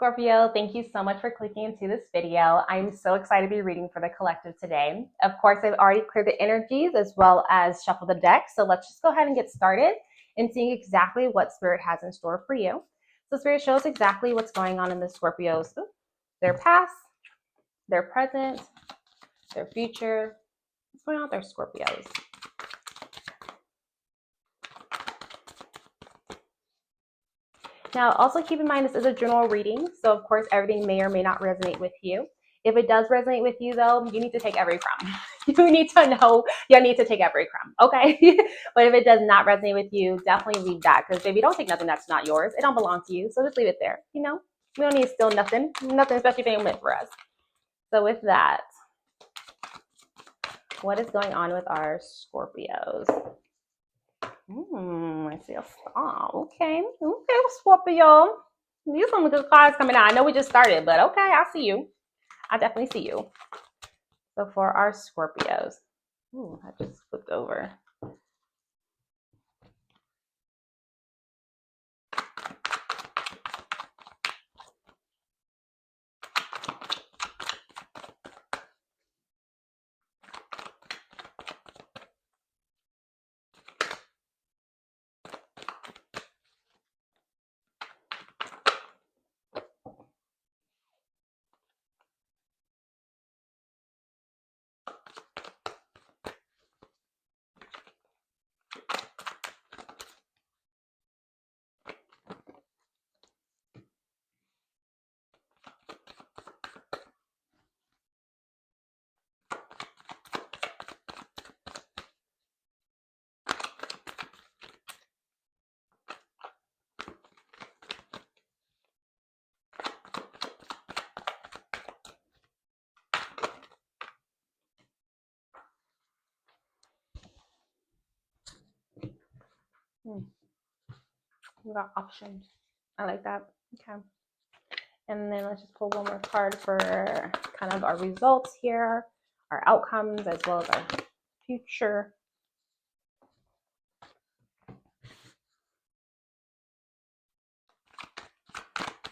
Scorpio? Thank you so much for clicking into this video. I'm so excited to be reading for the collective today. Of course, I've already cleared the energies as well as shuffled the deck. So let's just go ahead and get started and seeing exactly what Spirit has in store for you. So Spirit shows exactly what's going on in the Scorpios, their past, their present, their future. What's going on with their Scorpios? Now, also keep in mind this is a general reading, so of course everything may or may not resonate with you. If it does resonate with you, though, you need to take every crumb. You need to know you need to take every crumb, okay? But if it does not resonate with you, definitely leave that, because if you don't take nothing that's not yours, it don't belong to you, so just leave it there, you know? We don't need to steal nothing, especially if it ain't meant for us. So with that, what is going on with our Scorpios? I see a star. Okay, Scorpio. These some good cards coming out. I know we just started, but okay, I see you. I definitely see you. So for our Scorpios, I just flipped over. We got options. I like that. Okay. And then let's just pull one more card for kind of our results here, our outcomes, as well as our future.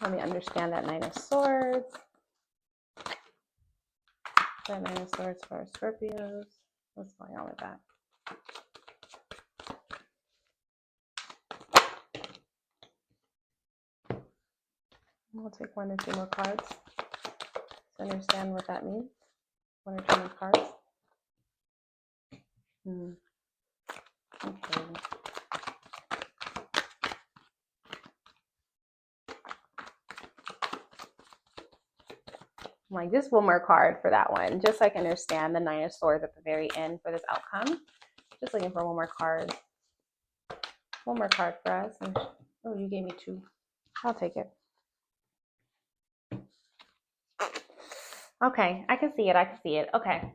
Let me understand that Nine of Swords. That Nine of Swords for our Scorpios. What's going on with that? We'll take one or two more cards to understand what that means. One or two more cards. Okay. Like just one more card for that one, just so I can understand the Nine of Swords at the very end for this outcome. Just looking for one more card. One more card for us. And, oh, you gave me two. I'll take it. Okay, I can see it. I can see it. Okay,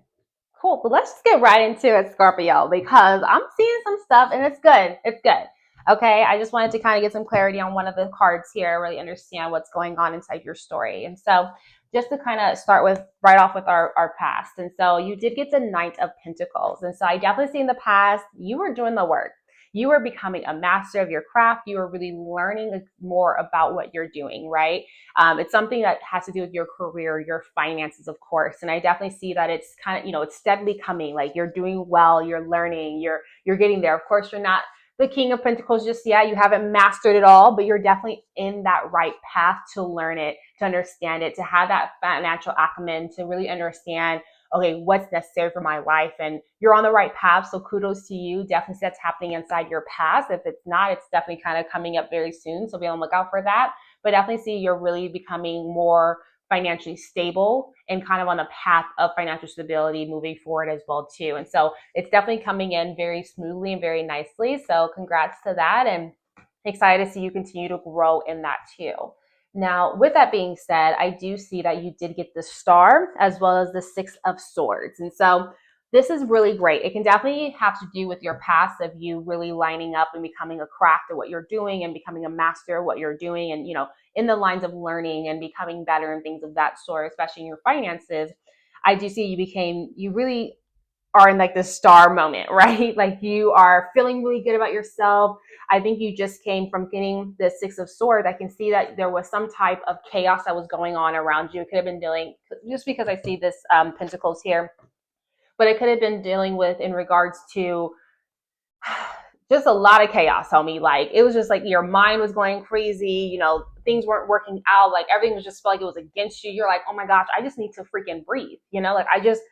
cool. But let's just get right into it, Scorpio, because I'm seeing some stuff and it's good. It's good. Okay, I just wanted to kind of get some clarity on one of the cards here, really understand what's going on inside your story. And so just to kind of start with right off with our past. And so you did get the Knight of Pentacles. And so I definitely see in the past, you were doing the work. You were becoming a master of your craft. You were really learning more about what you're doing, right? It's something that has to do with your career, your finances, of course. And I definitely see that it's kind of, it's steadily coming. Like you're doing well, you're learning, you're getting there. Of course, you're not the King of Pentacles just yet. You haven't mastered it all, but you're definitely in that right path to learn it, to understand it, to have that financial acumen, to really understand, okay, what's necessary for my life. And you're on the right path. So kudos to you. Definitely see that's happening inside your past. If it's not, it's definitely kind of coming up very soon. So be on the lookout for that. But definitely see you're really becoming more financially stable and kind of on a path of financial stability moving forward as well too. And so it's definitely coming in very smoothly and very nicely. So congrats to that, and excited to see you continue to grow in that too. Now, with that being said, I do see that you did get the Star as well as the Six of Swords. And so this is really great. It can definitely have to do with your past of you really lining up and becoming a craft at what you're doing and becoming a master of what you're doing, and, in the lines of learning and becoming better and things of that sort, especially in your finances. I do see you really are in like the star moment, right? Like you are feeling really good about yourself. I think you just came from getting the Six of Swords. I can see that there was some type of chaos that was going on around you. It could have been dealing, just because I see this Pentacles here, but it could have been dealing with in regards to just a lot of chaos, homie. Like it was just like your mind was going crazy, you know, things weren't working out, like everything was just felt like it was against you. You're like, oh my gosh, I just need to freaking breathe, you know, like I just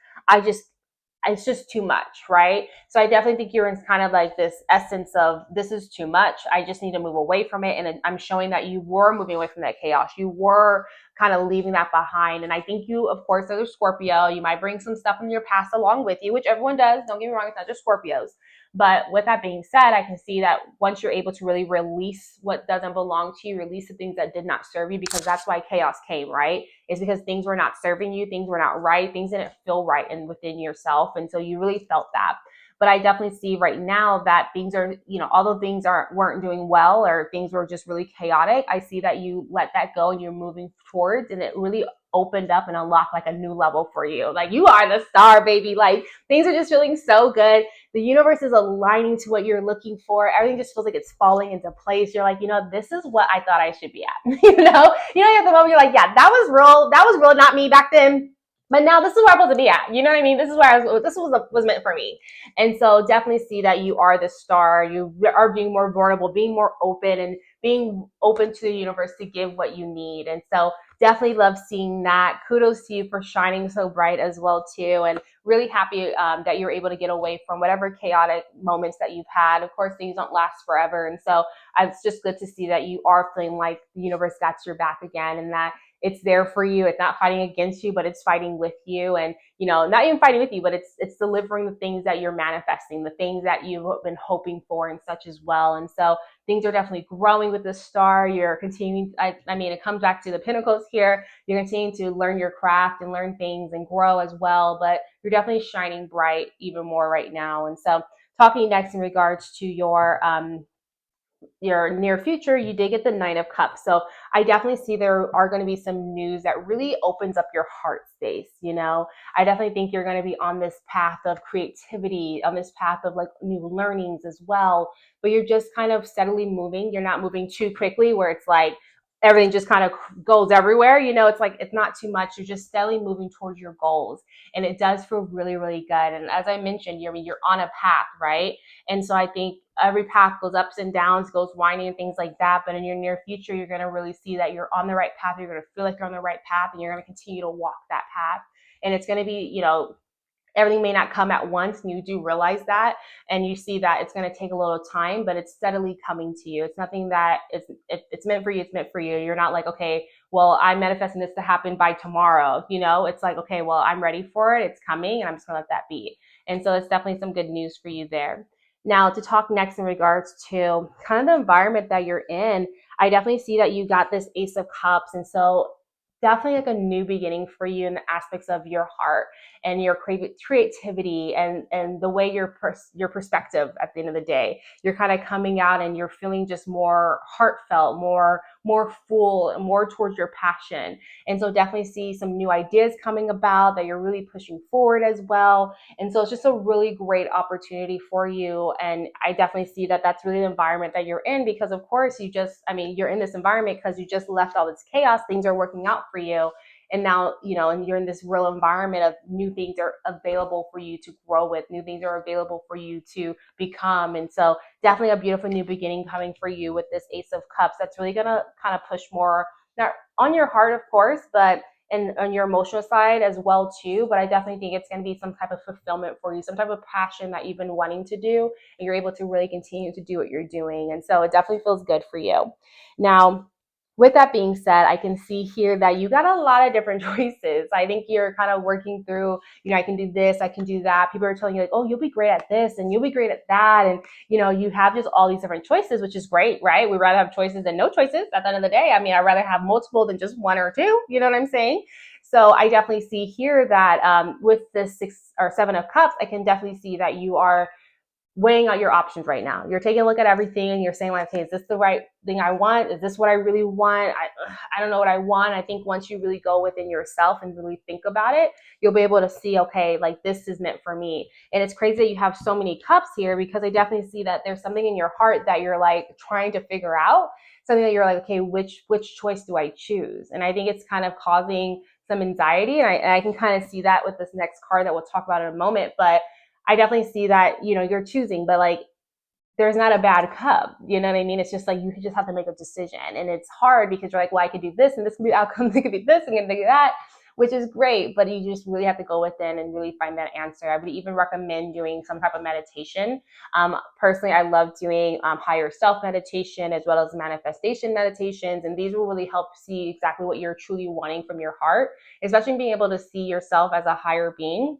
it's just too much, right? So I definitely think you're in kind of like this essence of this is too much. I just need to move away from it. And I'm showing that you were moving away from that chaos. You were kind of leaving that behind. And I think you, of course, are Scorpio. You might bring some stuff from your past along with you, which everyone does. Don't get me wrong, it's not just Scorpios. But with that being said, I can see that once you're able to really release what doesn't belong to you, release the things that did not serve you, because that's why chaos came, right? It's because things were not serving you, things were not right, things didn't feel right and within yourself. And so you really felt that. But I definitely see right now that things are, you know, although things weren't doing well or things were just really chaotic, I see that you let that go and you're moving towards, and it really opened up and unlocked like a new level for you. Like you are the star, baby. Like things are just feeling so good. The universe is aligning to what you're looking for. Everything just feels like it's falling into place. You're like, you know, this is what I thought I should be at. you know, at the moment you're like, yeah, that was real, not me back then. But now this is where I'm supposed to be at. You know what I mean? This is where this was meant for me. And so definitely see that you are the star. You are being more vulnerable, being more open, and being open to the universe to give what you need. And so definitely love seeing that. Kudos to you for shining so bright as well too. And really happy that you're able to get away from whatever chaotic moments that you've had. Of course, things don't last forever. And so it's just good to see that you are feeling like the universe got your back again, and that it's there for you. It's not fighting against you, but it's fighting with you. And, you know, not even fighting with you, but it's delivering the things that you're manifesting, the things that you've been hoping for and such as well. And so things are definitely growing with the star. You're continuing, I mean, it comes back to the Pentacles here. You're continuing to learn your craft and learn things and grow as well, but you're definitely shining bright even more right now. And so talking next in regards to your near future, you did get the Nine of Cups. So I definitely see there are going to be some news that really opens up your heart space. You know, I definitely think you're going to be on this path of creativity, on this path of like new learnings as well, but you're just kind of steadily moving. You're not moving too quickly where it's like everything just kind of goes everywhere. You know, it's like, it's not too much. You're just steadily moving towards your goals. And it does feel really, really good. And as I mentioned, you're on a path, right? And so I think every path goes ups and downs, goes winding and things like that. But in your near future, you're going to really see that you're on the right path. You're going to feel like you're on the right path, and you're going to continue to walk that path. And it's going to be, you know, everything may not come at once, and you do realize that, and you see that it's going to take a little time, but it's steadily coming to you. It's nothing that it's meant for you. It's meant for you. You're not like, okay, well, I'm manifesting this to happen by tomorrow. You know, it's like, okay, well, I'm ready for it. It's coming, and I'm just going to let that be. And so it's definitely some good news for you there. Now, to talk next in regards to kind of the environment that you're in, I definitely see that you got this Ace of Cups. And so definitely like a new beginning for you in the aspects of your heart and your creativity and the way your perspective at the end of the day. You're kind of coming out and you're feeling just more heartfelt, more full, and more towards your passion. And so definitely see some new ideas coming about that you're really pushing forward as well. And so it's just a really great opportunity for you. And I definitely see that that's really the environment that you're in, because of course you're in this environment because you just left all this chaos. Things are working out for you. And now, you know, and you're in this real environment of new things are available for you to grow with, new things are available for you to become. And so definitely a beautiful new beginning coming for you with this Ace of Cups. That's really going to kind of push more, not on your heart, of course, but and on your emotional side as well too. But I definitely think it's going to be some type of fulfillment for you, some type of passion that you've been wanting to do, and you're able to really continue to do what you're doing. And so it definitely feels good for you. Now, with that being said, I can see here that you got a lot of different choices. I think you're kind of working through, you know, I can do this, I can do that. People are telling you like, oh, you'll be great at this and you'll be great at that. And, you know, you have just all these different choices, which is great, right? We'd rather have choices than no choices at the end of the day. I mean, I'd rather have multiple than just one or two. You know what I'm saying? So I definitely see here that with the 6 or 7 of Cups, I can definitely see that you are weighing out your options right now. You're taking a look at everything and you're saying like, okay, is this the right thing I want? Is this what I really want? I don't know what I want. I think once you really go within yourself and really think about it, you'll be able to see, okay, like this is meant for me. And it's crazy that you have so many cups here, because I definitely see that there's something in your heart that you're like trying to figure out, something that you're like, okay, which choice do I choose? And I think it's kind of causing some anxiety. And I can kind of see that with this next card that we'll talk about in a moment. But I definitely see that, you know, you're choosing, but like there's not a bad cup. You know what I mean? It's just like you just have to make a decision. And it's hard because you're like, well, I could do this and this could be outcomes, it could be this and it could be that, which is great, but you just really have to go within and really find that answer. I would even recommend doing some type of meditation. Personally, I love doing higher self meditation as well as manifestation meditations, and these will really help see exactly what you're truly wanting from your heart, especially being able to see yourself as a higher being.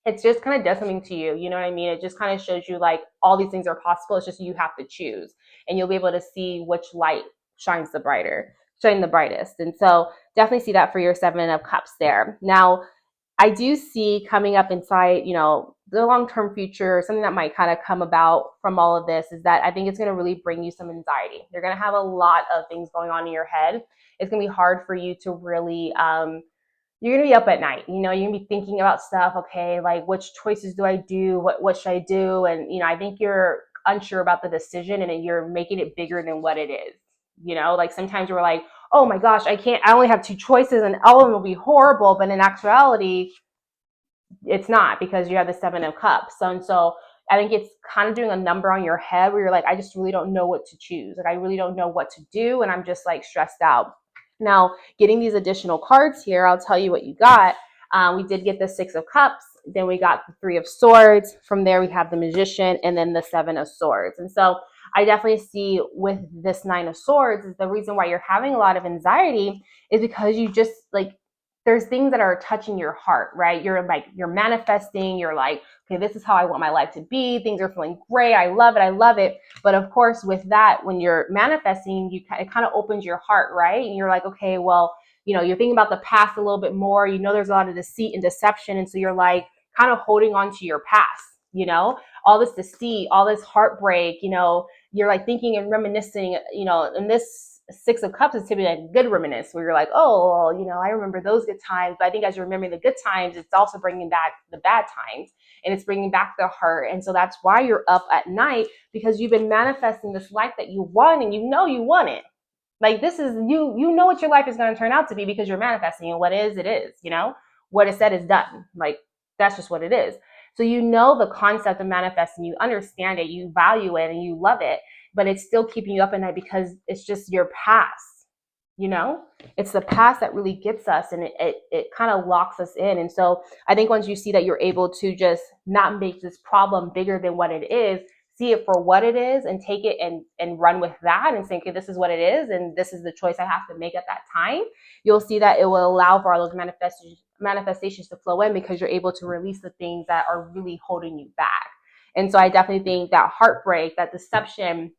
It just kind of does something to you. You know what I mean? It just kind of shows you like all these things are possible. It's just you have to choose, and you'll be able to see which light shines the brightest. And so definitely see that for your 7 of Cups there. Now, I do see coming up inside, you know, the long-term future, something that might kind of come about from all of this is that I think it's going to really bring you some anxiety. You're going to have a lot of things going on in your head. It's going to be hard for you to really, you're going to be up at night, you know, you're going to be thinking about stuff. Okay, like which choices do I do? What should I do? And, you know, I think you're unsure about the decision and you're making it bigger than what it is. You know, like sometimes you're like, oh my gosh, I only have 2 choices and all of them will be horrible. But in actuality, it's not, because you have the 7 of Cups. So I think it's kind of doing a number on your head where you're like, I just really don't know what to choose. Like I really don't know what to do. And I'm just like stressed out. Now, getting these additional cards here, I'll tell you what you got. We did get the 6 of Cups. Then we got the 3 of Swords. From there, we have the Magician and then the 7 of Swords. And so I definitely see with this 9 of Swords is the reason why you're having a lot of anxiety is because you just like, there's things that are touching your heart, right? You're manifesting, you're like, okay, this is how I want my life to be. Things are feeling great. I love it. But of course, with that, when you're manifesting, it kind of opens your heart, right? And you're like, okay, well, you know, you're thinking about the past a little bit more. You know, there's a lot of deceit and deception. And so you're like kind of holding on to your past, you know, all this deceit, all this heartbreak, you know, you're like thinking and reminiscing, you know, and this 6 of Cups is typically like a good reminisce where you're like, oh, well, you know, I remember those good times. But I think as you're remembering the good times, it's also bringing back the bad times and it's bringing back the hurt. And so that's why you're up at night, because you've been manifesting this life that you want and you know you want it. Like this is, you know what your life is going to turn out to be because you're manifesting, and what is, it is, you know, what is said is done. Like that's just what it is. So you know the concept of manifesting, you understand it, you value it, and you love it, but it's still keeping you up at night because it's just your past, you know? It's the past that really gets us, and it kind of locks us in. And so I think once you see that you're able to just not make this problem bigger than what it is, see it for what it is and take it and run with that and say, okay, this is what it is and this is the choice I have to make at that time, you'll see that it will allow for all those manifestations to flow in, because you're able to release the things that are really holding you back. And so I definitely think that heartbreak, that deception,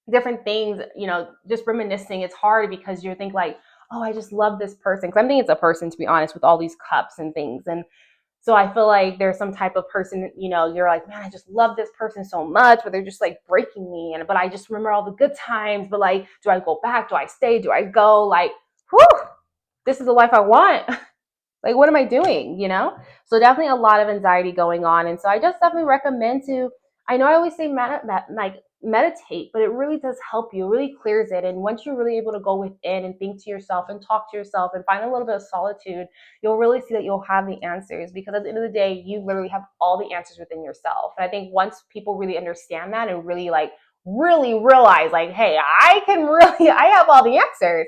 different things, you know, just reminiscing, it's hard because you think like, oh, I just love this person. Because I'm thinking it's a person, to be honest, with all these cups and things. And so I feel like there's some type of person, you know, you're like, man, I just love this person so much, but they're just like breaking me. But I just remember all the good times. But like, do I go back? Do I stay? Do I go? Like, whew, this is the life I want. Like, what am I doing? You know? So definitely a lot of anxiety going on. And so I just definitely recommend to, I know I always say meditate, but it really does help you. It really clears it. And once you're really able to go within and think to yourself and talk to yourself and find a little bit of solitude, you'll really see that you'll have the answers, because at the end of the day, you literally have all the answers within yourself. And I think once people really understand that and really realize like, hey, I have all the answers,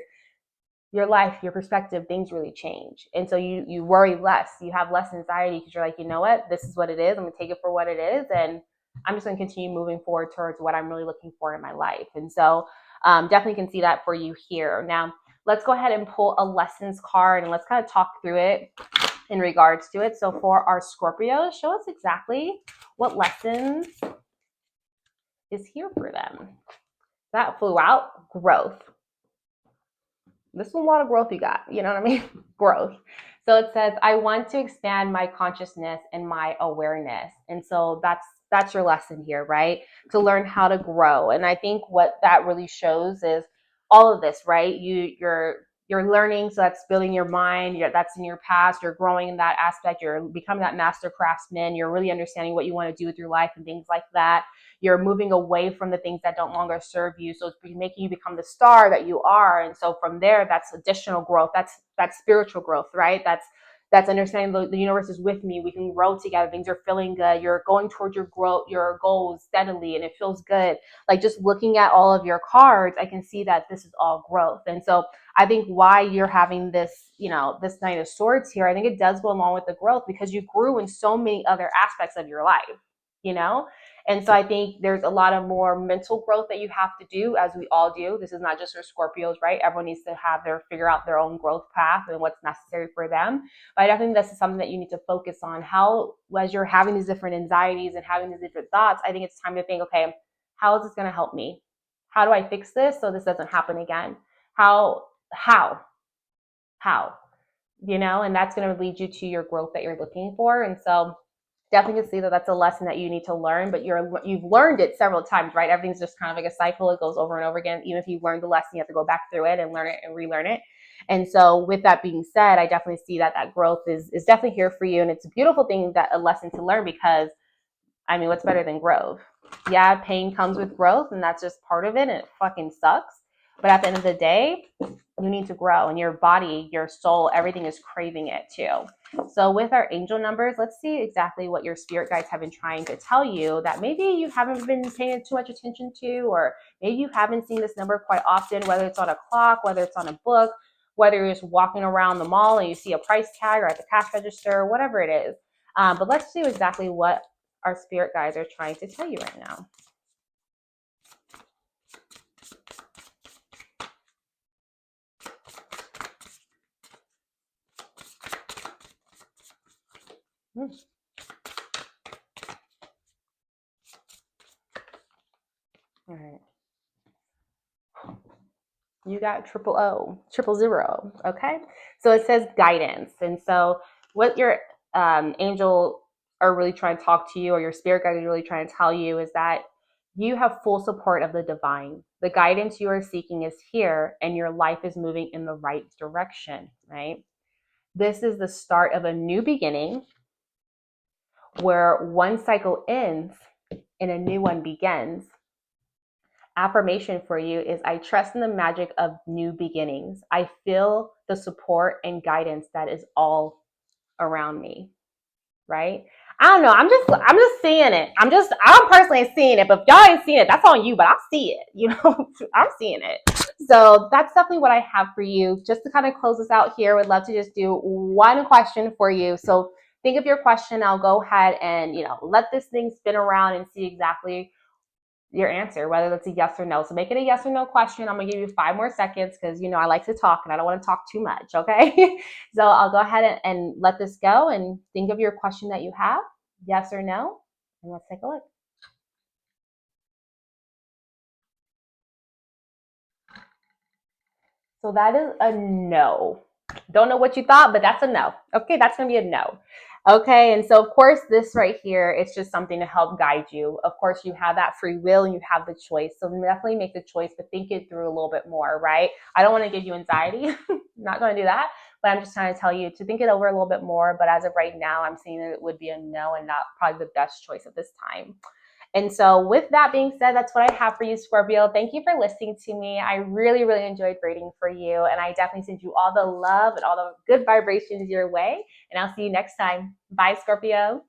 your life, your perspective, things really change. And so you worry less, you have less anxiety, because you're like, you know what, this is what it is. I'm gonna take it for what it is. And I'm just going to continue moving forward towards what I'm really looking for in my life. And so definitely can see that for you here. Now, let's go ahead and pull a lessons card and let's kind of talk through it in regards to it. So for our Scorpios, show us exactly what lessons is here for them. That flew out. Growth. This is a lot of growth you got. You know what I mean? Growth. So it says, I want to expand my consciousness and my awareness. And so that's your lesson here, right? To learn how to grow. And I think what that really shows is all of this, right? You're learning, so that's building your mind. That's in your past. You're growing in that aspect. You're becoming that master craftsman. You're really understanding what you want to do with your life and things like that. You're moving away from the things that don't longer serve you. So it's making you become the star that you are. And so from there, that's additional growth. That's spiritual growth, right? That's understanding the universe is with me. We can grow together. Things are feeling good. You're going towards your growth, your goals steadily, and it feels good. Like just looking at all of your cards, I can see that this is all growth. And so I think why you're having this, this Knight of Swords here, I think it does go along with the growth because you grew in so many other aspects of your life, And so I think there's a lot of more mental growth that you have to do, as we all do. This is not just for Scorpios, right? Everyone needs to figure out their own growth path and what's necessary for them. But I definitely think this is something that you need to focus on. How, as you're having these different anxieties and having these different thoughts, I think it's time to think, okay, how is this going to help me? How do I fix this so this doesn't happen again? How? And that's going to lead you to your growth that you're looking for. And so definitely can see that that's a lesson that you need to learn, but you've learned it several times, right? Everything's just kind of like a cycle. It goes over and over again. Even if you've learned the lesson, you have to go back through it and learn it and relearn it. And so with that being said, I definitely see that growth is definitely here for you. And it's a beautiful thing, that a lesson to learn, because what's better than growth? Yeah, pain comes with growth, and that's just part of it, and it fucking sucks. But at the end of the day, you need to grow, and your body, your soul, everything is craving it too. So with our angel numbers, let's see exactly what your spirit guides have been trying to tell you that maybe you haven't been paying too much attention to, or maybe you haven't seen this number quite often, whether it's on a clock, whether it's on a book, whether you're just walking around the mall and you see a price tag, or at the cash register, whatever it is. But let's see exactly what our spirit guides are trying to tell you right now. All right. You got 000. Okay. So it says guidance. And so what your angel are really trying to talk to you, or your spirit guide is really trying to tell you, is that you have full support of the divine. The guidance you are seeking is here, and your life is moving in the right direction, right? This is the start of a new beginning, where one cycle ends and a new one begins. Affirmation for you is, I trust in the magic of new beginnings. I feel the support and guidance that is all around me, right? I don't know. I'm just seeing it. I'm personally seeing it, but if y'all ain't seeing it, that's on you, but I see it, I'm seeing it. So that's definitely what I have for you. Just to kind of close this out here, would love to just do one question for you. So think of your question. I'll go ahead and, let this thing spin around and see exactly your answer, whether that's a yes or no. So make it a yes or no question. I'm gonna give you 5 more seconds because I like to talk and I don't want to talk too much. Okay. So I'll go ahead and let this go and think of your question that you have, yes or no, and let's take a look. So that is a no. Don't know what you thought, but that's a no. Okay, that's gonna be a no. Okay, and so of course this right here, it's just something to help guide you. Of course, you have that free will and you have the choice. So definitely make the choice, but think it through a little bit more, right? I don't want to give you anxiety. I'm not going to do that, but I'm just trying to tell you to think it over a little bit more. But as of right now, I'm seeing that it would be a no, and not probably the best choice at this time. And so with that being said, that's what I have for you, Scorpio. Thank you for listening to me. I really, really enjoyed reading for you. And I definitely send you all the love and all the good vibrations your way. And I'll see you next time. Bye, Scorpio.